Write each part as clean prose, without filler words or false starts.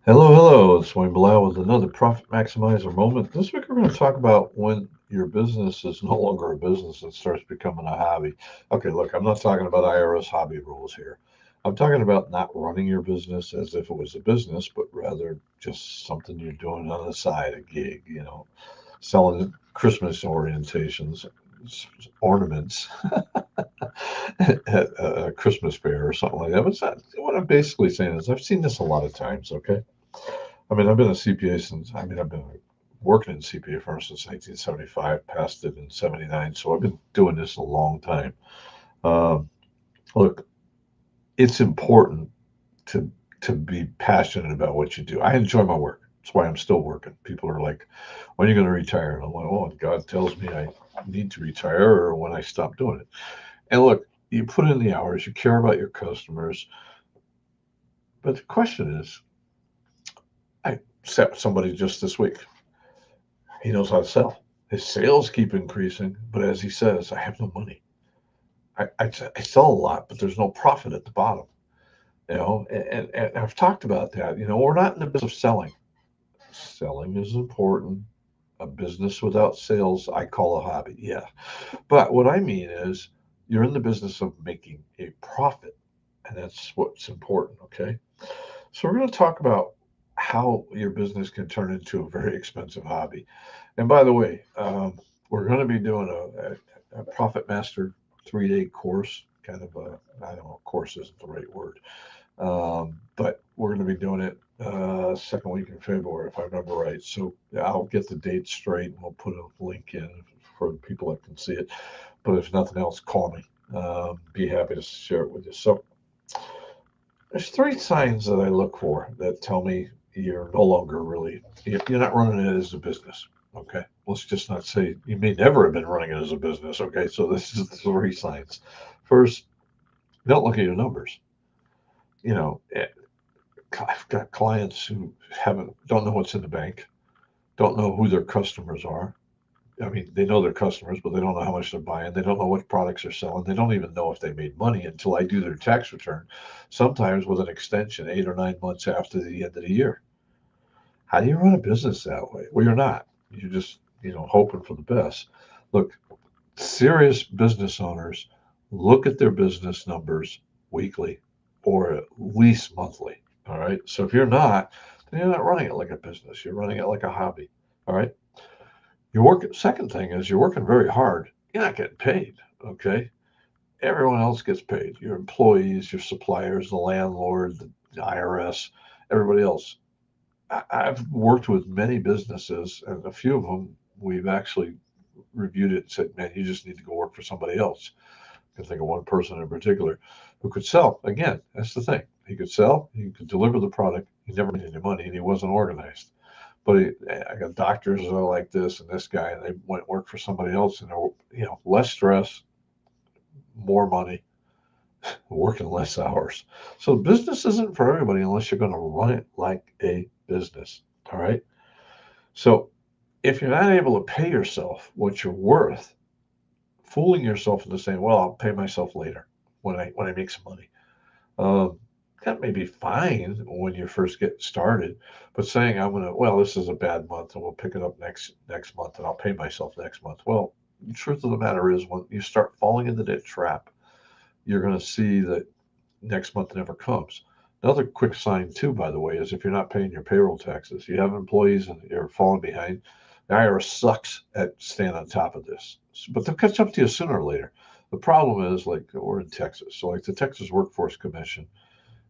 Hello, hello. It's Wayne Bilal with another Profit Maximizer moment. This week we're going to talk about when your business is no longer a business and starts becoming a hobby. Okay, look, I'm not talking about IRS hobby rules here. I'm talking about not running your business as if it was a business, but rather just something you're doing on the side, a gig, selling Christmas orientations, ornaments at a Christmas fair or something like that. But it's not, what I'm basically saying is I've seen this a lot of times, okay? I mean, I've been a CPA I've been working in CPA firm since 1975, passed it in 79. So I've been doing this a long time. Um, Look, it's important to, to be passionate about what you do. I enjoy my work. That's why I'm still working. People are like, when are you going to retire? And I'm like, oh, God tells me I need to retire or when I stop doing it. And look, you put in the hours, you care about your customers. But the question is, I sat with somebody just this week. He knows how to sell. His sales keep increasing, but as he says, I have no money. I sell a lot, but there's no profit at the bottom. And I've talked about that. We're not in the business of selling. Selling is important. A business without sales, I call a hobby. Yeah. But what I mean is, you're in the business of making a profit, and that's what's important. Okay. So we're going to talk about how your business can turn into a very expensive hobby. And by the way, we're going to be doing a Profit Master 3-day course. Kind of a, I don't know, course isn't the right word, but we're going to be doing it second week in February, if I remember right. So yeah, I'll get the date straight and we'll put a link in for the people that can see it. But if nothing else, call me. Be happy to share it with you. So there's three signs that I look for that tell me you're no longer really, you're not running it as a business. Okay. Let's just not say you may never have been running it as a business. Okay. So this is the three signs. First, don't look at your numbers. You know, eh, I've got clients who don't know what's in the bank, don't know who their customers are. I mean, they know their customers, but they don't know how much they're buying. They don't know what products they're selling. They don't even know if they made money until I do their tax return, sometimes with an extension 8 or 9 months after the end of the year. How do you run a business that way? Well, you're not. You're just, hoping for the best. Look, serious business owners look at their business numbers weekly or at least monthly. All right. So if you're not, then you're not running it like a business. You're running it like a hobby. All right. Second thing is you're working very hard. You're not getting paid. Okay. Everyone else gets paid. Your employees, your suppliers, the landlord, the IRS, everybody else. I've worked with many businesses, and a few of them we've actually reviewed it and said, "Man, you just need to go work for somebody else." I can think of one person in particular who could sell. Again, that's the thing. He could sell, he could deliver the product. He never made any money, and he wasn't organized. But I got doctors that are like this and this guy, and they went work for somebody else, and they're, less stress, more money, working less hours. So business isn't for everybody unless you're going to run it like a business. All right. So if you're not able to pay yourself what you're worth, fooling yourself into saying, "Well, I'll pay myself later when I make some money," um, that may be fine when you first get started, but saying, "Well, this is a bad month, and we'll pick it up next month, and I'll pay myself next month." Well, the truth of the matter is, when you start falling into that trap, you're going to see that next month never comes. Another quick sign, too, by the way, is if you're not paying your payroll taxes. You have employees and you're falling behind. The IRS sucks at staying on top of this, but they'll catch up to you sooner or later. The problem is, like, we're in Texas, so like the Texas Workforce Commission,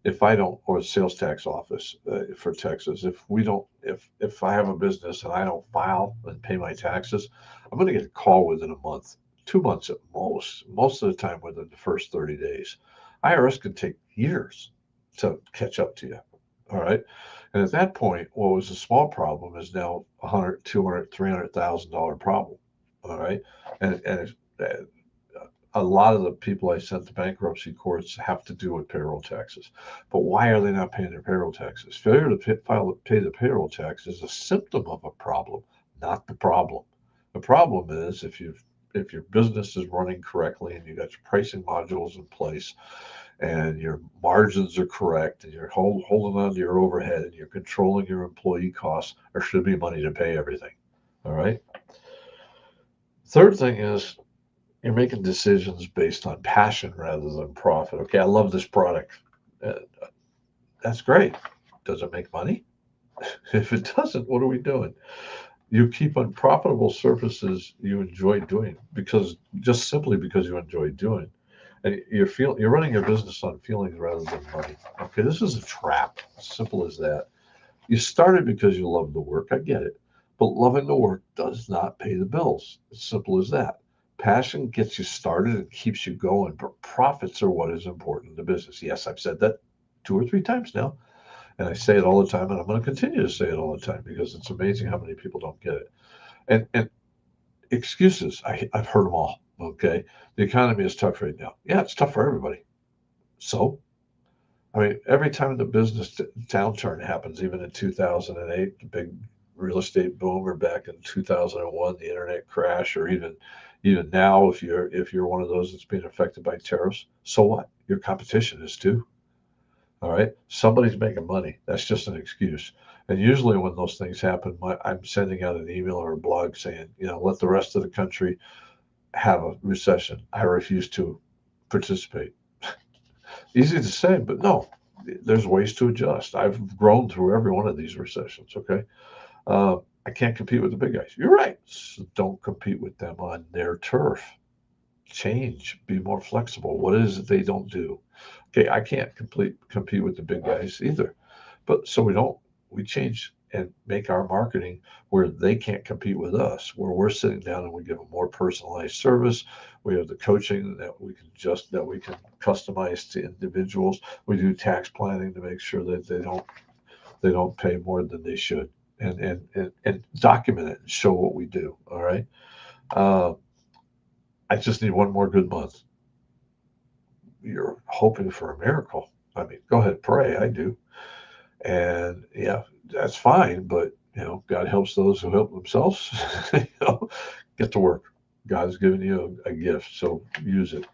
if I don't, or the sales tax office for Texas, if I have a business and I don't file and pay my taxes, I'm going to get a call within a month, 2 months at most. Most of the time within the first 30 days. IRS could take years to catch up to you. All right. And at that point, what was a small problem is now 100, 200, $300,000 problem. All right. And a lot of the people I sent to bankruptcy courts have to do with payroll taxes. But why are they not paying their payroll taxes? Failure to pay the payroll tax is a symptom of a problem, not the problem. The problem is if you've if your business is running correctly and you got your pricing modules in place and your margins are correct and you're holding on to your overhead and you're controlling your employee costs, there should be money to pay everything. All right. Third thing is you're making decisions based on passion rather than profit. Okay, I love this product. Uh, that's great. Does it make money? If it doesn't, what are we doing? You keep unprofitable services you enjoy doing because just simply because you enjoy doing. And you're running your business on feelings rather than money. Okay, this is a trap. Simple as that. You started because you love the work. I get it. But loving the work does not pay the bills. It's simple as that. Passion gets you started and keeps you going, but profits are what is important in the business. Yes, I've said that 2 or 3 times now, and I say it all the time, and I'm going to continue to say it all the time because it's amazing how many people don't get it. And excuses, I've heard them all. Okay, the economy is tough right now. Yeah, it's tough for everybody. So I mean, every time the business downturn happens, even in 2008, the big real estate boom, or back in 2001, the internet crash, or even now, if you're one of those that's being affected by tariffs, so what? Your competition is too. All right, somebody's making money. That's just an excuse. And usually, when those things happen, I'm sending out an email or a blog saying, let the rest of the country have a recession. I refuse to participate. Easy to say, but no, there's ways to adjust. I've grown through every one of these recessions. Okay. Uh, I can't compete with the big guys. You're right. So don't compete with them on their turf. Change, be more flexible. What is it they don't do? Okay. I can't compete with the big guys either. But so we change and make our marketing where they can't compete with us, where we're sitting down and we give a more personalized service. We have the coaching that we can customize to individuals. We do tax planning to make sure that they don't pay more than they should, and document it and show what we do. All right. Uh, I just need one more good month. You're hoping for a miracle. I mean, go ahead, pray. I do. And yeah, that's fine, but God helps those who help themselves. you know, get to work. God's given you a gift, so use it.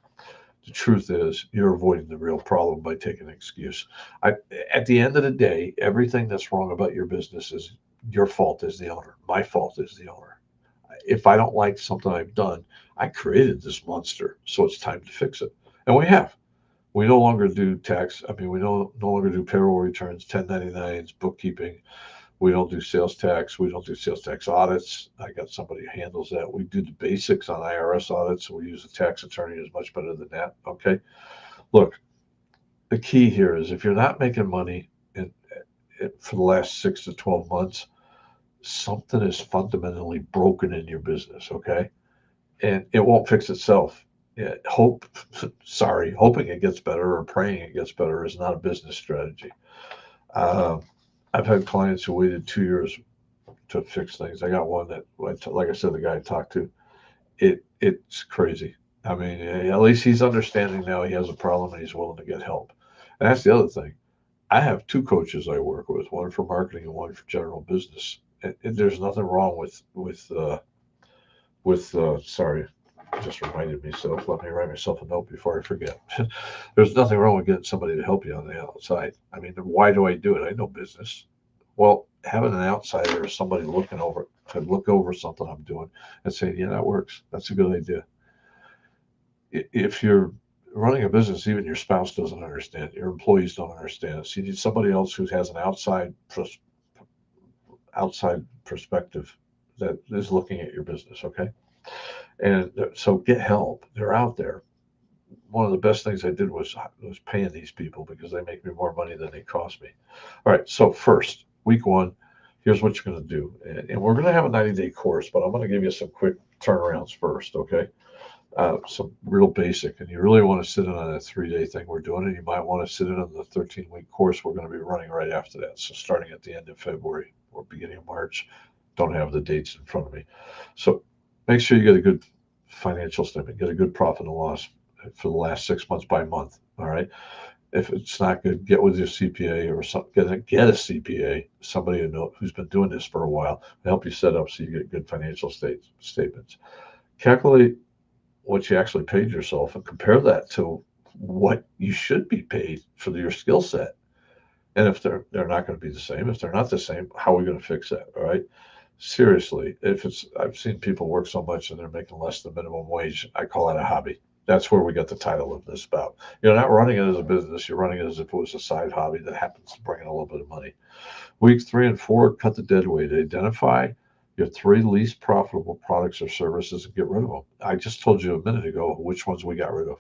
The truth is, you're avoiding the real problem by taking an excuse. I, at the end of the day, everything that's wrong about your business is your fault as the owner. My fault as the owner. If I don't like something I've done, I created this monster, so it's time to fix it. And we have. We no longer do tax. I mean, we no longer do payroll returns, 1099s, bookkeeping. We don't do sales tax. We don't do sales tax audits. I got somebody who handles that. We do the basics on IRS audits. We use a tax attorney who's much better than that. Okay. Look, the key here is if you're not making money for the last 6 to 12 months, something is fundamentally broken in your business. Okay. And it won't fix itself. Yeah, hoping it gets better or praying it gets better is not a business strategy. Uh, I've had clients who waited 2 years to fix things. I got one that, like I said, the guy I talked to, it's crazy. I mean, at least he's understanding now he has a problem and he's willing to get help. And that's the other thing. I have two coaches I work with, one for marketing and one for general business. And there's nothing wrong sorry, just reminded me. So let me write myself a note before I forget. There's nothing wrong with getting somebody to help you on the outside. I mean, why do I do it? I know business. Well, having an outsider or somebody to look over something I'm doing and say, yeah, that works. That's a good idea. If you're running a business, even your spouse doesn't understand. Your employees don't understand. So you need somebody else who has an outside perspective that is looking at your business. Okay. And so get help. They're out there. One of the best things I did was paying these people because they make me more money than they cost me. All right. So first, week one, here's what you're going to do, and we're going to have a 90-day course, but I'm going to give you some quick turnarounds first. Okay. Some real basic, and you really want to sit in on a 3-day thing we're doing, and you might want to sit in on the 13-week course we're going to be running right after that. So starting at the end of February or beginning of March, don't have the dates in front of me. So make sure you get a good financial statement, get a good profit and loss for the last 6 months by month. All right. If it's not good, get with your CPA or get a CPA, somebody who's been doing this for a while, to help you set up so you get good financial statements. Calculate what you actually paid yourself and compare that to what you should be paid for your skill set. And if they're not going to be the same, if they're not the same, how are we going to fix that? All right. Seriously, if it's I've seen people work so much and they're making less than minimum wage, I call that a hobby. That's where we got the title of this about. You're not running it as a business, you're running it as if it was a side hobby that happens to bring in a little bit of money. Weeks 3 and 4, cut the dead weight. Identify your 3 least profitable products or services and get rid of them. I just told you a minute ago which ones we got rid of.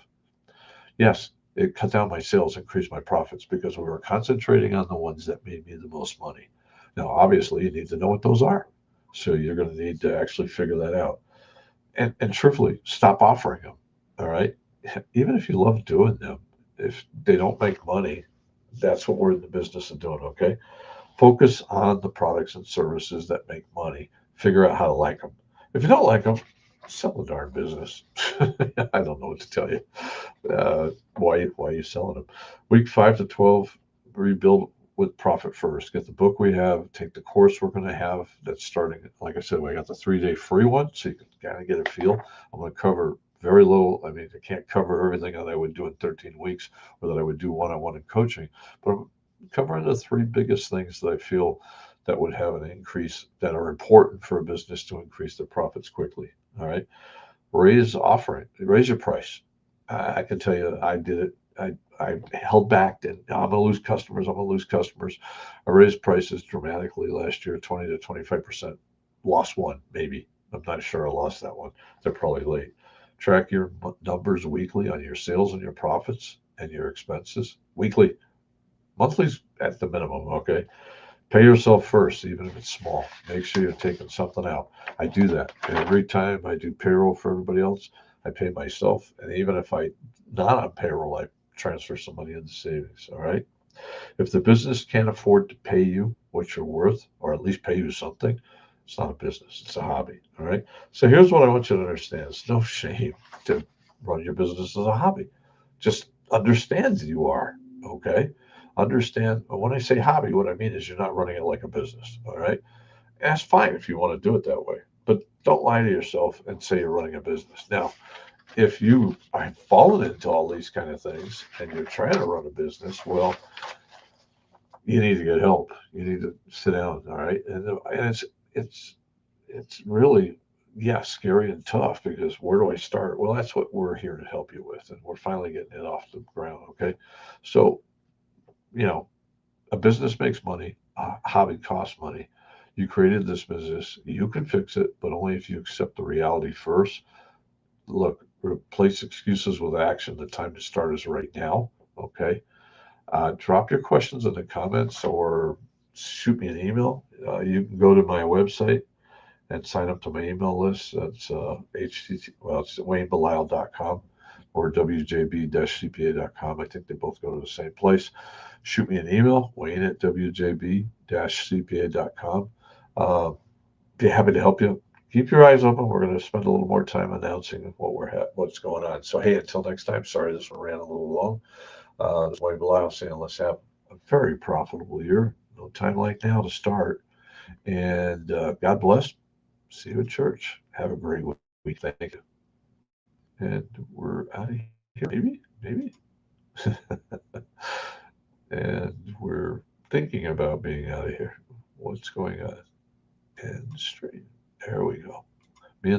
Yes, it cut down my sales, increased my profits because we were concentrating on the ones that made me the most money. Now, obviously, you need to know what those are. So you're going to need to actually figure that out. And truthfully, stop offering them. All right. Even if you love doing them, if they don't make money, that's what we're in the business of doing. Okay. Focus on the products and services that make money. Figure out how to like them. If you don't like them, sell the darn business. I don't know what to tell you. Why are you selling them? Week 5 to 12, rebuild with profit first. Get the book we have. Take the course we're going to have. That's starting. Like I said, we got the 3-day free one, so you can kind of get a feel. I'm going to cover very little. I mean, I can't cover everything that I would do in 13 weeks or that I would do one-on-one in coaching, but I'm covering the 3 biggest things that I feel that would have an increase that are important for a business to increase their profits quickly. All right. Raise your price. I can tell you, I did it. I held back, and I'm gonna lose customers. I'm gonna lose customers. I raised prices dramatically last year, 20 to 25%. Lost one, maybe. I'm not sure I lost that one. They're probably late. Track your numbers weekly on your sales and your profits and your expenses weekly. Monthly's at the minimum. Okay. Pay yourself first, even if it's small. Make sure you're taking something out. I do that every time I do payroll for everybody else. I pay myself, and even if I not on payroll, I transfer some money into savings. All right. If the business can't afford to pay you what you're worth, or at least pay you something, it's not a business. It's a hobby. All right. So here's what I want you to understand: it's no shame to run your business as a hobby. Just understand you are. Okay. Understand when I say hobby, what I mean is you're not running it like a business. All right. And that's fine if you want to do it that way. But don't lie to yourself and say you're running a business. Now, if you are fallen into all these kind of things and you're trying to run a business, well, you need to get help. You need to sit down. All right. And it's, it's really, yeah, scary and tough because where do I start? Well, that's what we're here to help you with. And we're finally getting it off the ground. Okay. So, you know, a business makes money, a hobby costs money. You created this business, you can fix it, but only if you accept the reality first. Look, replace excuses with action. The time to start is right now. Okay. Drop your questions in the comments or shoot me an email. You can go to my website and sign up to my email list. That's it's waynebelisle.com or wjb-cpa.com. I think they both go to the same place. Shoot me an email, wayne at wjb-cpa.com. Be happy to help you. Keep your eyes open. We're going to spend a little more time announcing what's going on. So, hey, until next time, sorry this one ran a little long. This is Wayne Belisle saying let's have a very profitable year. No time like now to start. And God bless. See you at church. Have a great week. Thank you. And we're out of here, maybe. And we're thinking about being out of here. What's going on? And straight. There we go. Me and